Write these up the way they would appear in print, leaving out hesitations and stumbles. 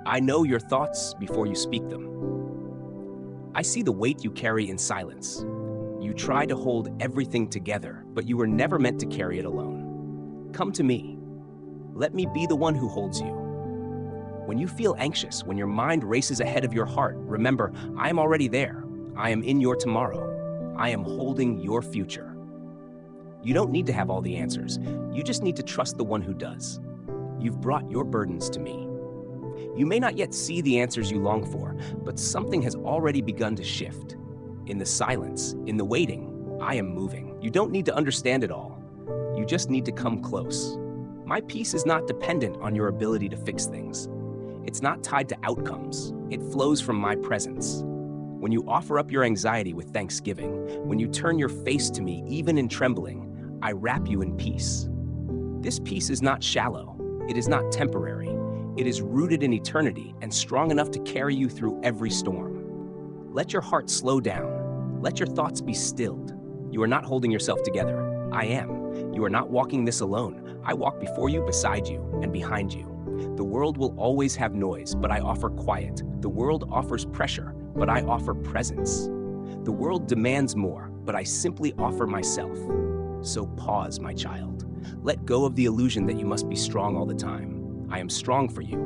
I know your thoughts before you speak them. I see the weight you carry in silence. You try to hold everything together, but you were never meant to carry it alone. Come to me. Let me be the one who holds you. When you feel anxious, when your mind races ahead of your heart, remember, I am already there. I am in your tomorrow. I am holding your future. You don't need to have all the answers. You just need to trust the one who does. You've brought your burdens to me. You may not yet see the answers you long for, but something has already begun to shift. In the silence, in the waiting, I am moving. You don't need to understand it all. You just need to come close. My peace is not dependent on your ability to fix things. It's not tied to outcomes. It flows from my presence. When you offer up your anxiety with thanksgiving, when you turn your face to me, even in trembling, I wrap you in peace. This peace is not shallow. It is not temporary. It is rooted in eternity and strong enough to carry you through every storm. Let your heart slow down. Let your thoughts be stilled. You are not holding yourself together. I am. You are not walking this alone. I walk before you, beside you, and behind you. The world will always have noise, but I offer quiet. The world offers pressure, but I offer presence. The world demands more, but I simply offer myself. So pause, my child. Let go of the illusion that you must be strong all the time. I am strong for you.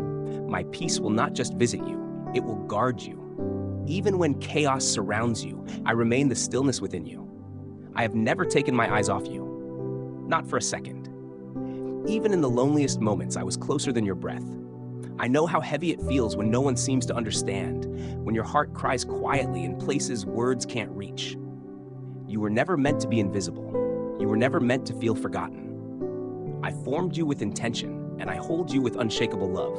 My peace will not just visit you, it will guard you. Even when chaos surrounds you, I remain the stillness within you. I have never taken my eyes off you. Not for a second. Even in the loneliest moments, I was closer than your breath. I know how heavy it feels when no one seems to understand, when your heart cries quietly in places words can't reach. You were never meant to be invisible. You were never meant to feel forgotten. I formed you with intention, and I hold you with unshakable love.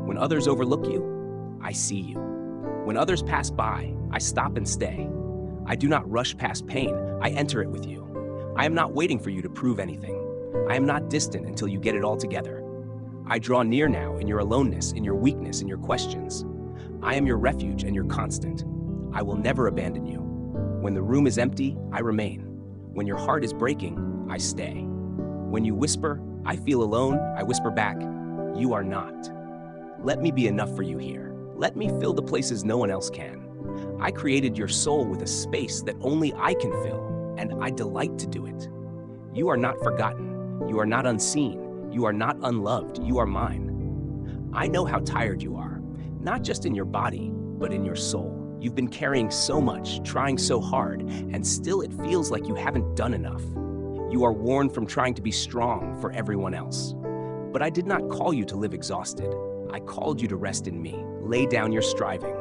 When others overlook you, I see you. When others pass by, I stop and stay. I do not rush past pain, I enter it with you. I am not waiting for you to prove anything. I am not distant until you get it all together. I draw near now in your aloneness, in your weakness, in your questions. I am your refuge and your constant. I will never abandon you. When the room is empty, I remain. When your heart is breaking, I stay. When you whisper, I feel alone, I whisper back, you are not. Let me be enough for you here. Let me fill the places no one else can. I created your soul with a space that only I can fill, and I delight to do it. You are not forgotten. You are not unseen. You are not unloved. You are mine. I know how tired you are, not just in your body, but in your soul. You've been carrying so much, trying so hard, and still it feels like you haven't done enough. You are worn from trying to be strong for everyone else. But I did not call you to live exhausted. I called you to rest in me. Lay down your striving.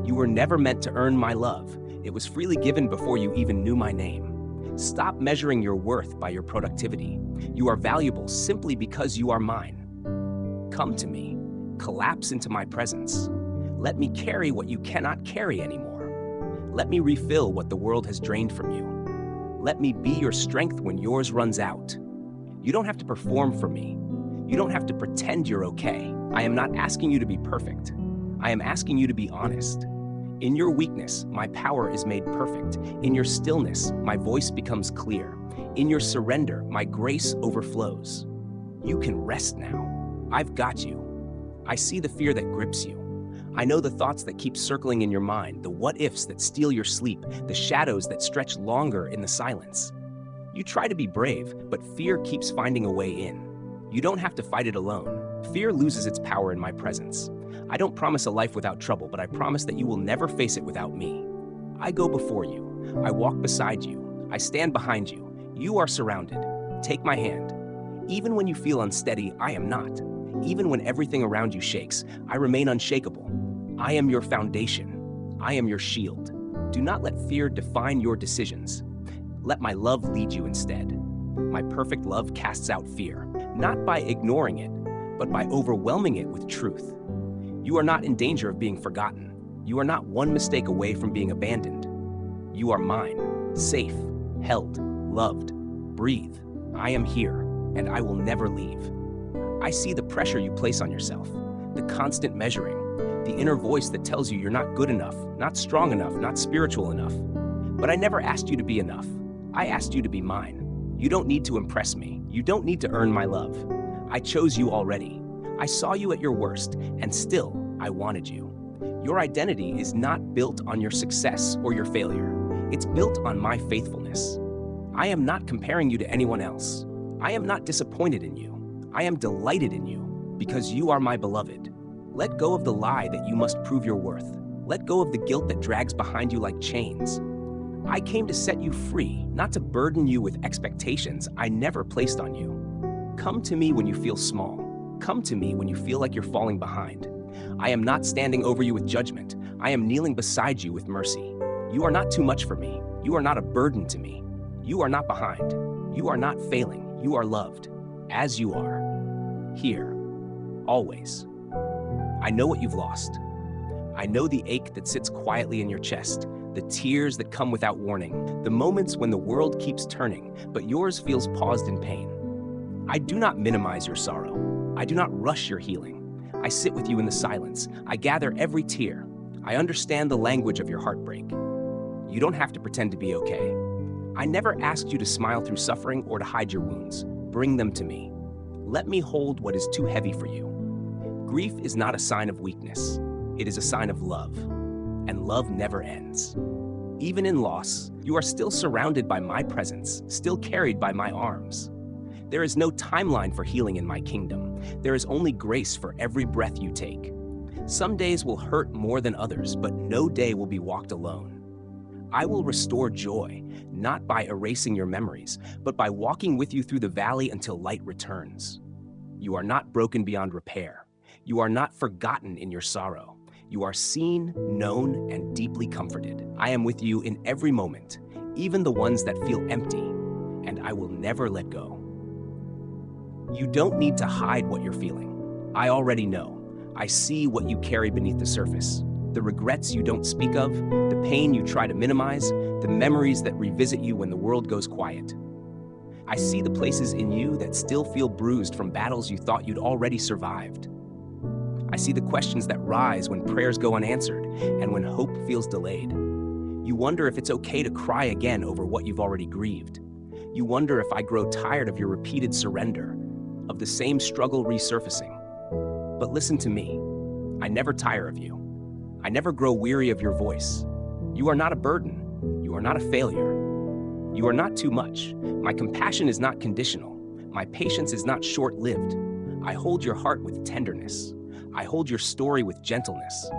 You were never meant to earn my love. It was freely given before you even knew my name. Stop measuring your worth by your productivity. You are valuable simply because you are mine. Come to me. Collapse into my presence. Let me carry what you cannot carry anymore. Let me refill what the world has drained from you. Let me be your strength when yours runs out. You don't have to perform for me. You don't have to pretend you're okay. I am not asking you to be perfect. I am asking you to be honest. In your weakness, my power is made perfect. In your stillness, my voice becomes clear. In your surrender, my grace overflows. You can rest now. I've got you. I see the fear that grips you. I know the thoughts that keep circling in your mind, the what-ifs that steal your sleep, the shadows that stretch longer in the silence. You try to be brave, but fear keeps finding a way in. You don't have to fight it alone. Fear loses its power in my presence. I don't promise a life without trouble, but I promise that you will never face it without me. I go before you. I walk beside you. I stand behind you. You are surrounded. Take my hand. Even when you feel unsteady, I am not. Even when everything around you shakes, I remain unshakable. I am your foundation. I am your shield. Do not let fear define your decisions. Let my love lead you instead. My perfect love casts out fear, not by ignoring it, but by overwhelming it with truth. You are not in danger of being forgotten. You are not one mistake away from being abandoned. You are mine, safe, held, loved. Breathe. I am here, and I will never leave. I see the pressure you place on yourself, the constant measuring, the inner voice that tells you you're not good enough, not strong enough, not spiritual enough. But I never asked you to be enough. I asked you to be mine. You don't need to impress me. You don't need to earn my love. I chose you already. I saw you at your worst, and still, I wanted you. Your identity is not built on your success or your failure. It's built on my faithfulness. I am not comparing you to anyone else. I am not disappointed in you. I am delighted in you because you are my beloved. Let go of the lie that you must prove your worth. Let go of the guilt that drags behind you like chains. I came to set you free, not to burden you with expectations I never placed on you. Come to me when you feel small. Come to me when you feel like you're falling behind. I am not standing over you with judgment. I am kneeling beside you with mercy. You are not too much for me. You are not a burden to me. You are not behind. You are not failing. You are loved, as you are. Here, always. I know what you've lost. I know the ache that sits quietly in your chest, the tears that come without warning, the moments when the world keeps turning, but yours feels paused in pain. I do not minimize your sorrow. I do not rush your healing. I sit with you in the silence. I gather every tear. I understand the language of your heartbreak. You don't have to pretend to be okay. I never asked you to smile through suffering or to hide your wounds. Bring them to me. Let me hold what is too heavy for you. Grief is not a sign of weakness. It is a sign of love. And love never ends. Even in loss, you are still surrounded by my presence, still carried by my arms. There is no timeline for healing in my kingdom. There is only grace for every breath you take. Some days will hurt more than others, but no day will be walked alone. I will restore joy, not by erasing your memories, but by walking with you through the valley until light returns. You are not broken beyond repair. You are not forgotten in your sorrow. You are seen, known, and deeply comforted. I am with you in every moment, even the ones that feel empty, and I will never let go. You don't need to hide what you're feeling. I already know. I see what you carry beneath the surface. The regrets you don't speak of, the pain you try to minimize, the memories that revisit you when the world goes quiet. I see the places in you that still feel bruised from battles you thought you'd already survived. I see the questions that rise when prayers go unanswered and when hope feels delayed. You wonder if it's okay to cry again over what you've already grieved. You wonder if I grow tired of your repeated surrender, of the same struggle resurfacing. But listen to me. I never tire of you. I never grow weary of your voice. You are not a burden. You are not a failure. You are not too much. My compassion is not conditional. My patience is not short-lived. I hold your heart with tenderness. I hold your story with gentleness.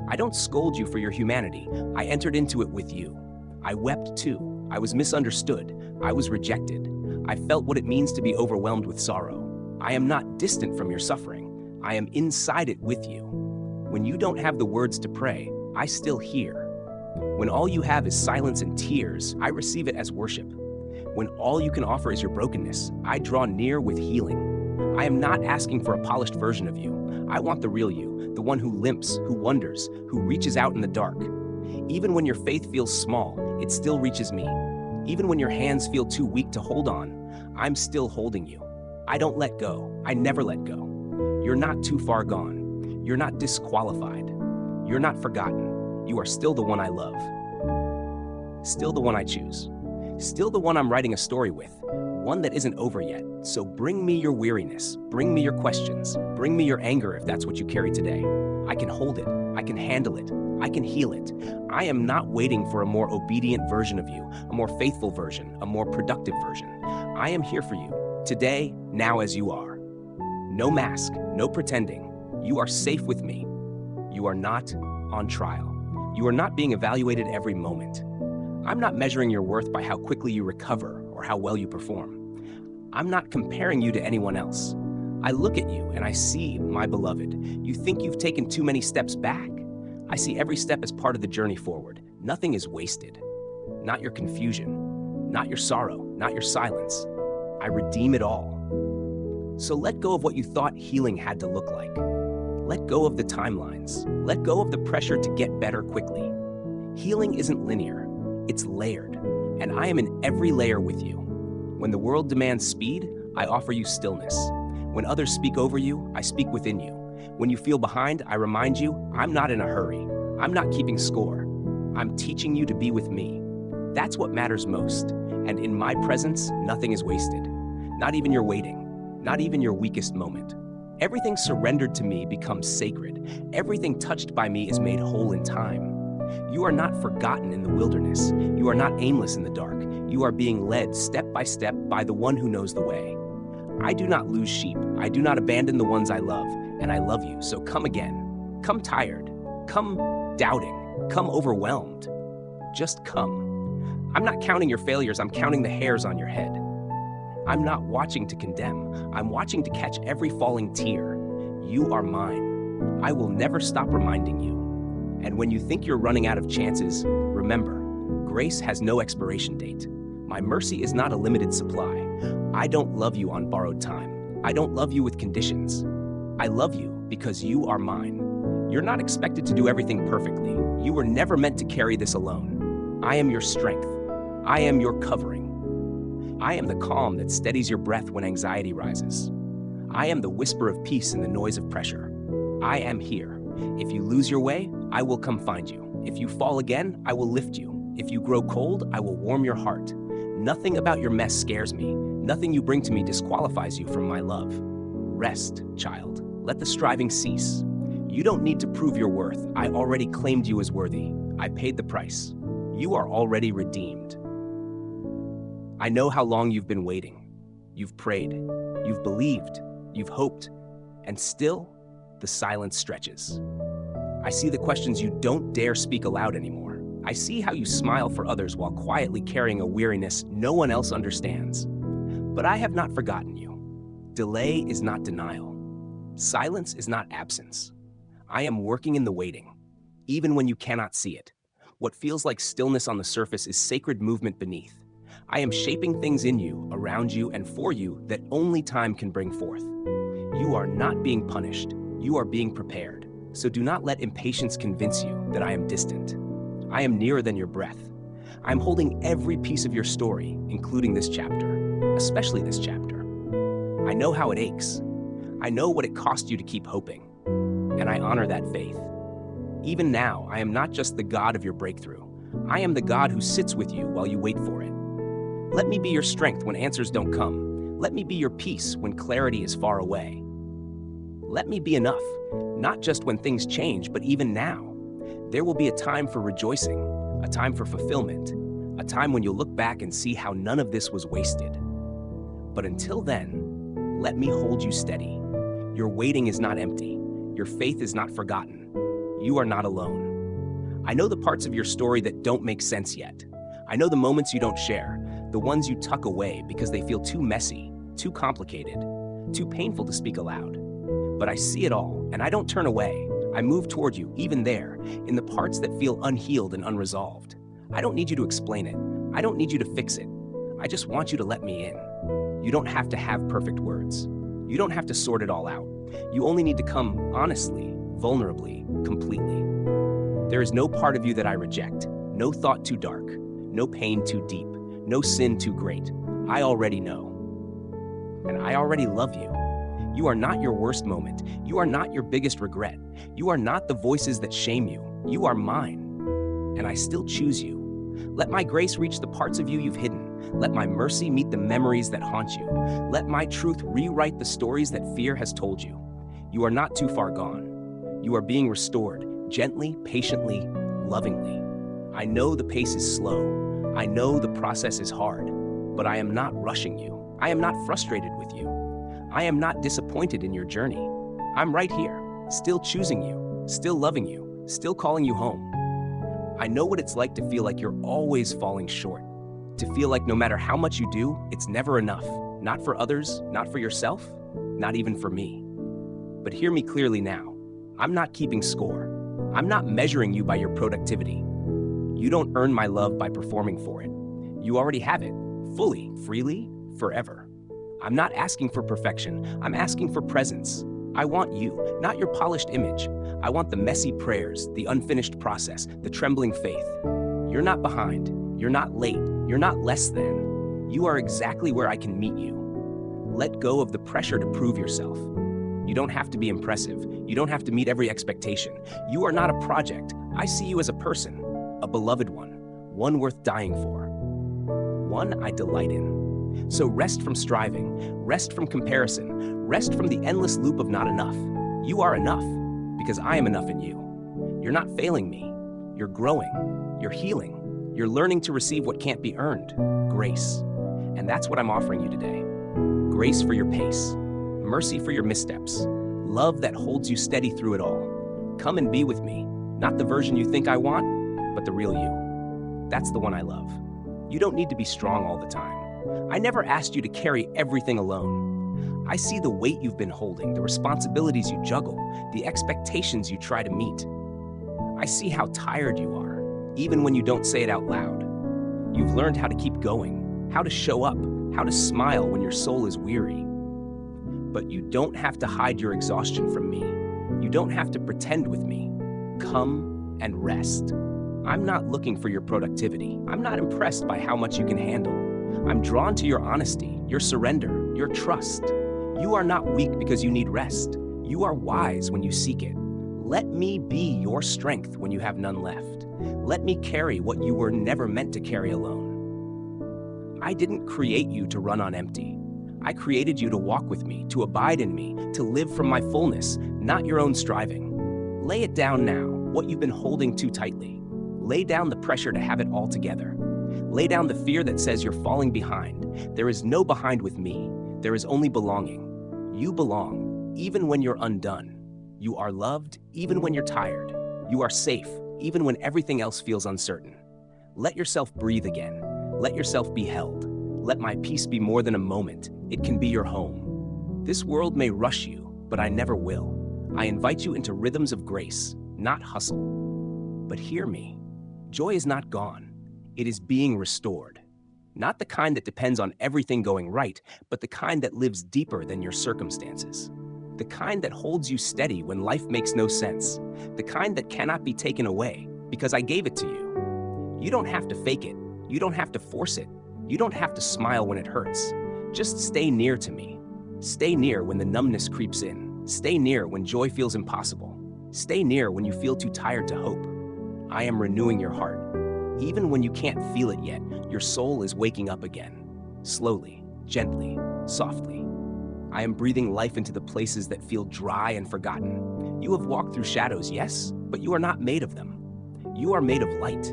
I don't scold you for your humanity. I entered into it with you. I wept too. I was misunderstood. I was rejected. I felt what it means to be overwhelmed with sorrow. I am not distant from your suffering. I am inside it with you. When you don't have the words to pray, I still hear. When all you have is silence and tears, I receive it as worship. When all you can offer is your brokenness, I draw near with healing. I am not asking for a polished version of you. I want the real you, the one who limps, who wonders, who reaches out in the dark. Even when your faith feels small, it still reaches me. Even when your hands feel too weak to hold on, I'm still holding you. I don't let go. I never let go. You're not too far gone. You're not disqualified. You're not forgotten. You are still the one I love. Still the one I choose. Still the one I'm writing a story with. One that isn't over yet. So bring me your weariness. Bring me your questions. Bring me your anger if that's what you carry today. I can hold it. I can handle it. I can heal it. I am not waiting for a more obedient version of you, a more faithful version, a more productive version. I am here for you, today, now as you are. No mask, no pretending. You are safe with me. You are not on trial. You are not being evaluated every moment. I'm not measuring your worth by how quickly you recover or how well you perform. I'm not comparing you to anyone else. I look at you and I see, my beloved, you think you've taken too many steps back. I see every step as part of the journey forward. Nothing is wasted. Not your confusion, not your sorrow, not your silence. I redeem it all. So let go of what you thought healing had to look like. Let go of the timelines. Let go of the pressure to get better quickly. Healing isn't linear, it's layered, and I am in every layer with you. When the world demands speed, I offer you stillness. When others speak over you, I speak within you. When you feel behind, I remind you, I'm not in a hurry. I'm not keeping score. I'm teaching you to be with me. That's what matters most. And in my presence, nothing is wasted. Not even your waiting. Not even your weakest moment. Everything surrendered to me becomes sacred. Everything touched by me is made whole in time. You are not forgotten in the wilderness. You are not aimless in the dark. You are being led step by step by the one who knows the way. I do not lose sheep. I do not abandon the ones I love, and I love you. So come again. Come tired. Come doubting. Come overwhelmed. Just come. I'm not counting your failures. I'm counting the hairs on your head. I'm not watching to condemn. I'm watching to catch every falling tear. You are mine. I will never stop reminding you. And when you think you're running out of chances, remember, grace has no expiration date. My mercy is not a limited supply. I don't love you on borrowed time. I don't love you with conditions. I love you because you are mine. You're not expected to do everything perfectly. You were never meant to carry this alone. I am your strength. I am your covering. I am the calm that steadies your breath when anxiety rises. I am the whisper of peace in the noise of pressure. I am here. If you lose your way, I will come find you. If you fall again, I will lift you. If you grow cold, I will warm your heart. Nothing about your mess scares me. Nothing you bring to me disqualifies you from my love. Rest, child. Let the striving cease. You don't need to prove your worth. I already claimed you as worthy. I paid the price. You are already redeemed. I know how long you've been waiting. You've prayed. You've believed. You've hoped. And still, the silence stretches. I see the questions you don't dare speak aloud anymore. I see how you smile for others while quietly carrying a weariness no one else understands. But I have not forgotten you. Delay is not denial. Silence is not absence. I am working in the waiting, even when you cannot see it. What feels like stillness on the surface is sacred movement beneath. I am shaping things in you, around you, and for you that only time can bring forth. You are not being punished. You are being prepared. So do not let impatience convince you that I am distant. I am nearer than your breath. I am holding every piece of your story, including this chapter, especially this chapter. I know how it aches. I know what it cost you to keep hoping, and I honor that faith. Even now, I am not just the God of your breakthrough. I am the God who sits with you while you wait for it. Let me be your strength when answers don't come. Let me be your peace when clarity is far away. Let me be enough, not just when things change, but even now. There will be a time for rejoicing, a time for fulfillment, a time when you'll look back and see how none of this was wasted. But until then, let me hold you steady. Your waiting is not empty. Your faith is not forgotten. You are not alone. I know the parts of your story that don't make sense yet. I know the moments you don't share, the ones you tuck away because they feel too messy, too complicated, too painful to speak aloud. But I see it all, and I don't turn away. I move toward you, even there, in the parts that feel unhealed and unresolved. I don't need you to explain it. I don't need you to fix it. I just want you to let me in. You don't have to have perfect words. You don't have to sort it all out. You only need to come honestly, vulnerably, completely. There is no part of you that I reject, no thought too dark, no pain too deep, no sin too great. I already know. And I already love you. You are not your worst moment. You are not your biggest regret. You are not the voices that shame you. You are mine. And I still choose you. Let my grace reach the parts of you you've hidden. Let my mercy meet the memories that haunt you. Let my truth rewrite the stories that fear has told you. You are not too far gone. You are being restored, gently, patiently, lovingly. I know the pace is slow. I know the process is hard. But I am not rushing you. I am not frustrated with you. I am not disappointed in your journey. I'm right here, still choosing you, still loving you, still calling you home. I know what it's like to feel like you're always falling short, to feel like no matter how much you do, it's never enough, not for others, not for yourself, not even for me. But hear me clearly now. I'm not keeping score. I'm not measuring you by your productivity. You don't earn my love by performing for it. You already have it, fully, freely, forever. I'm not asking for perfection. I'm asking for presence. I want you, not your polished image. I want the messy prayers, the unfinished process, the trembling faith. You're not behind. You're not late. You're not less than. You are exactly where I can meet you. Let go of the pressure to prove yourself. You don't have to be impressive. You don't have to meet every expectation. You are not a project. I see you as a person, a beloved one worth dying for, one I delight in. So rest from striving, rest from comparison, rest from the endless loop of not enough. You are enough because I am enough in you. You're not failing me. You're growing. You're healing. You're learning to receive what can't be earned, grace. And that's what I'm offering you today. Grace for your pace, mercy for your missteps, love that holds you steady through it all. Come and be with me, not the version you think I want, but the real you. That's the one I love. You don't need to be strong all the time. I never asked you to carry everything alone. I see the weight you've been holding, the responsibilities you juggle, the expectations you try to meet. I see how tired you are, even when you don't say it out loud. You've learned how to keep going, how to show up, how to smile when your soul is weary. But you don't have to hide your exhaustion from me. You don't have to pretend with me. Come and rest. I'm not looking for your productivity. I'm not impressed by how much you can handle. I'm drawn to your honesty, your surrender, your trust. You are not weak because you need rest. You are wise when you seek it. Let me be your strength when you have none left. Let me carry what you were never meant to carry alone. I didn't create you to run on empty. I created you to walk with me, to abide in me, to live from my fullness, not your own striving. Lay it down now, what you've been holding too tightly. Lay down the pressure to have it all together. Lay down the fear that says you're falling behind. There is no behind with me. There is only belonging. You belong, even when you're undone. You are loved, even when you're tired. You are safe, even when everything else feels uncertain. Let yourself breathe again. Let yourself be held. Let my peace be more than a moment. It can be your home. This world may rush you, but I never will. I invite you into rhythms of grace, not hustle. But hear me. Joy is not gone. It is being restored. Not the kind that depends on everything going right, but the kind that lives deeper than your circumstances. The kind that holds you steady when life makes no sense. The kind that cannot be taken away because I gave it to you. You don't have to fake it. You don't have to force it. You don't have to smile when it hurts. Just stay near to me. Stay near when the numbness creeps in. Stay near when joy feels impossible. Stay near when you feel too tired to hope. I am renewing your heart. Even when you can't feel it yet, your soul is waking up again. Slowly, gently, softly. I am breathing life into the places that feel dry and forgotten. You have walked through shadows, yes, but you are not made of them. You are made of light.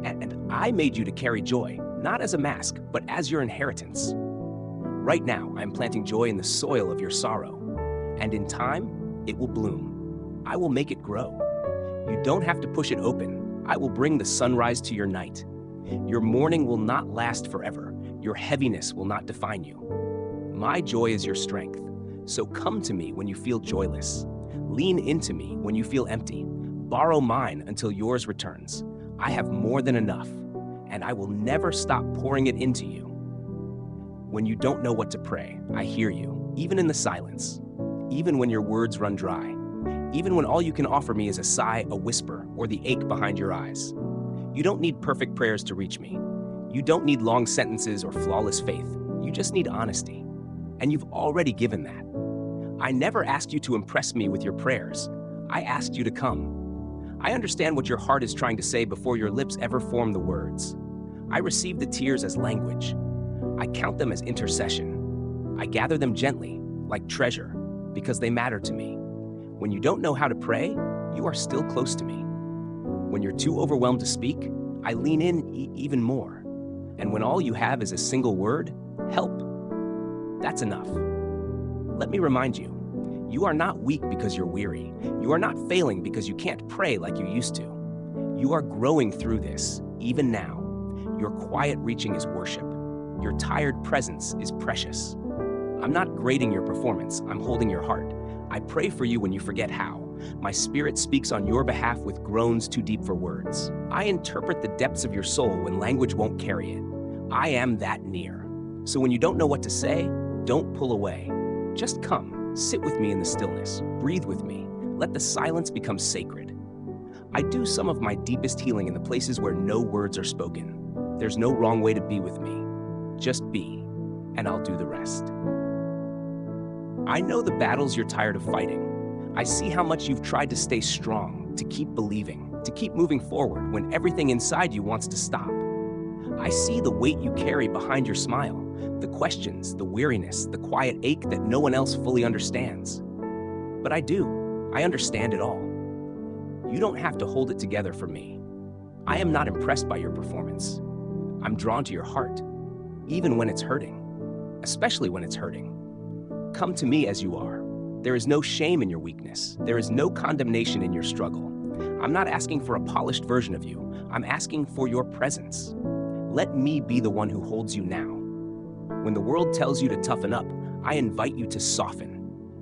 And I made you to carry joy, not as a mask, but as your inheritance. Right now, I am planting joy in the soil of your sorrow. And in time, it will bloom. I will make it grow. You don't have to push it open. I will bring the sunrise to your night. Your mourning will not last forever. Your heaviness will not define you. My joy is your strength. So come to me when you feel joyless. Lean into me when you feel empty. Borrow mine until yours returns. I have more than enough, and I will never stop pouring it into you. When you don't know what to pray, I hear you, even in the silence, even when your words run dry. Even when all you can offer me is a sigh, a whisper, or the ache behind your eyes. You don't need perfect prayers to reach me. You don't need long sentences or flawless faith. You just need honesty. And you've already given that. I never asked you to impress me with your prayers. I asked you to come. I understand what your heart is trying to say before your lips ever form the words. I receive the tears as language. I count them as intercession. I gather them gently, like treasure, because they matter to me. When you don't know how to pray, you are still close to me. When you're too overwhelmed to speak, I lean in even more. And when all you have is a single word, help, that's enough. Let me remind you, you are not weak because you're weary. You are not failing because you can't pray like you used to. You are growing through this, even now. Your quiet reaching is worship. Your tired presence is precious. I'm not grading your performance, I'm holding your heart. I pray for you when you forget how. My spirit speaks on your behalf with groans too deep for words. I interpret the depths of your soul when language won't carry it. I am that near. So when you don't know what to say, don't pull away. Just come, sit with me in the stillness, breathe with me. Let the silence become sacred. I do some of my deepest healing in the places where no words are spoken. There's no wrong way to be with me. Just be, and I'll do the rest. I know the battles you're tired of fighting. I see how much you've tried to stay strong, to keep believing, to keep moving forward when everything inside you wants to stop. I see the weight you carry behind your smile, the questions, the weariness, the quiet ache that no one else fully understands. But I do. I understand it all. You don't have to hold it together for me. I am not impressed by your performance. I'm drawn to your heart, even when it's hurting, especially when it's hurting. Come to me as you are. There is no shame in your weakness. There is no condemnation in your struggle. I'm not asking for a polished version of you. I'm asking for your presence. Let me be the one who holds you now. When the world tells you to toughen up, I invite you to soften.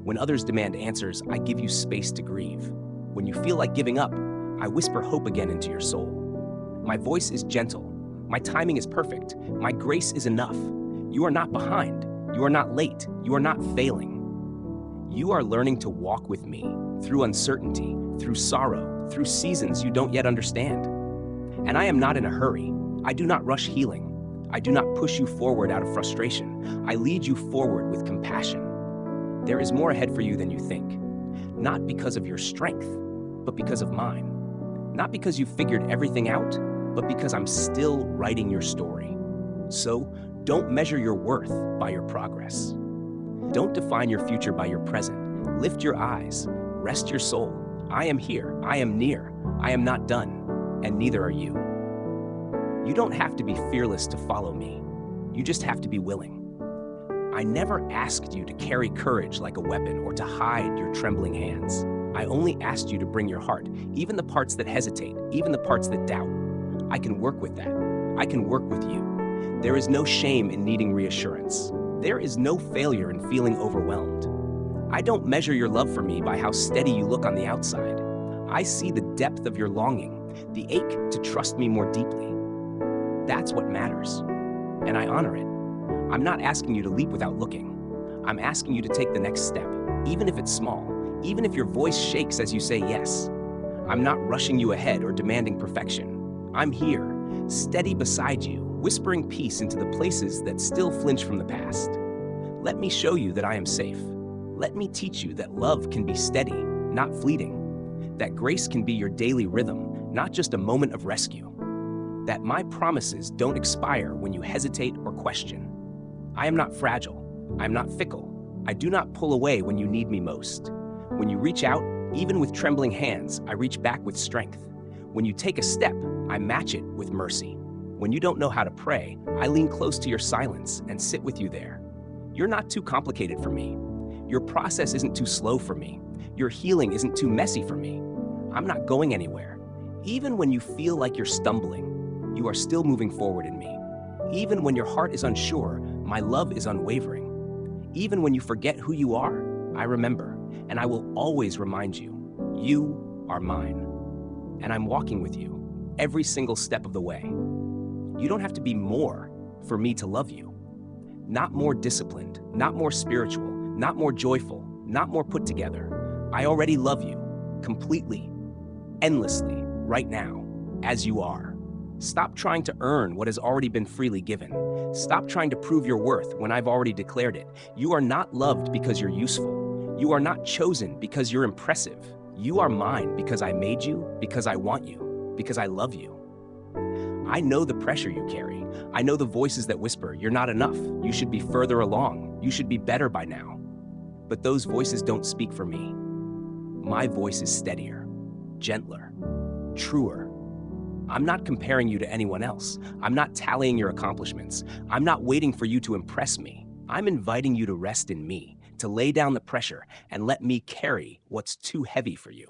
When others demand answers, I give you space to grieve. When you feel like giving up, I whisper hope again into your soul. My voice is gentle. My timing is perfect. My grace is enough. You are not behind. You are not late. You are not failing. You are learning to walk with me through uncertainty, through sorrow, through seasons you don't yet understand. And I am not in a hurry. I do not rush healing. I do not push you forward out of frustration. I lead you forward with compassion. There is more ahead for you than you think. Not because of your strength, but because of mine. Not because you've figured everything out, but because I'm still writing your story. So, don't measure your worth by your progress. Don't define your future by your present. Lift your eyes, rest your soul. I am here, I am near, I am not done, and neither are you. You don't have to be fearless to follow me. You just have to be willing. I never asked you to carry courage like a weapon or to hide your trembling hands. I only asked you to bring your heart, even the parts that hesitate, even the parts that doubt. I can work with that. I can work with you. There is no shame in needing reassurance. There is no failure in feeling overwhelmed. I don't measure your love for me by how steady you look on the outside. I see the depth of your longing, the ache to trust me more deeply. That's what matters, and I honor it. I'm not asking you to leap without looking. I'm asking you to take the next step, even if it's small, even if your voice shakes as you say yes. I'm not rushing you ahead or demanding perfection. I'm here, steady beside you, whispering peace into the places that still flinch from the past. Let me show you that I am safe. Let me teach you that love can be steady, not fleeting. That grace can be your daily rhythm, not just a moment of rescue. That my promises don't expire when you hesitate or question. I am not fragile. I am not fickle. I do not pull away when you need me most. When you reach out, even with trembling hands, I reach back with strength. When you take a step, I match it with mercy. When you don't know how to pray, I lean close to your silence and sit with you there. You're not too complicated for me. Your process isn't too slow for me. Your healing isn't too messy for me. I'm not going anywhere. Even when you feel like you're stumbling, you are still moving forward in me. Even when your heart is unsure, my love is unwavering. Even when you forget who you are, I remember, and I will always remind you, you are mine. And I'm walking with you every single step of the way. You don't have to be more for me to love you. Not more disciplined, not more spiritual, not more joyful, not more put together. I already love you, completely, endlessly, right now, as you are. Stop trying to earn what has already been freely given. Stop trying to prove your worth when I've already declared it. You are not loved because you're useful. You are not chosen because you're impressive. You are mine because I made you, because I want you, because I love you. I know the pressure you carry. I know the voices that whisper, you're not enough. You should be further along. You should be better by now. But those voices don't speak for me. My voice is steadier, gentler, truer. I'm not comparing you to anyone else. I'm not tallying your accomplishments. I'm not waiting for you to impress me. I'm inviting you to rest in me, to lay down the pressure and let me carry what's too heavy for you.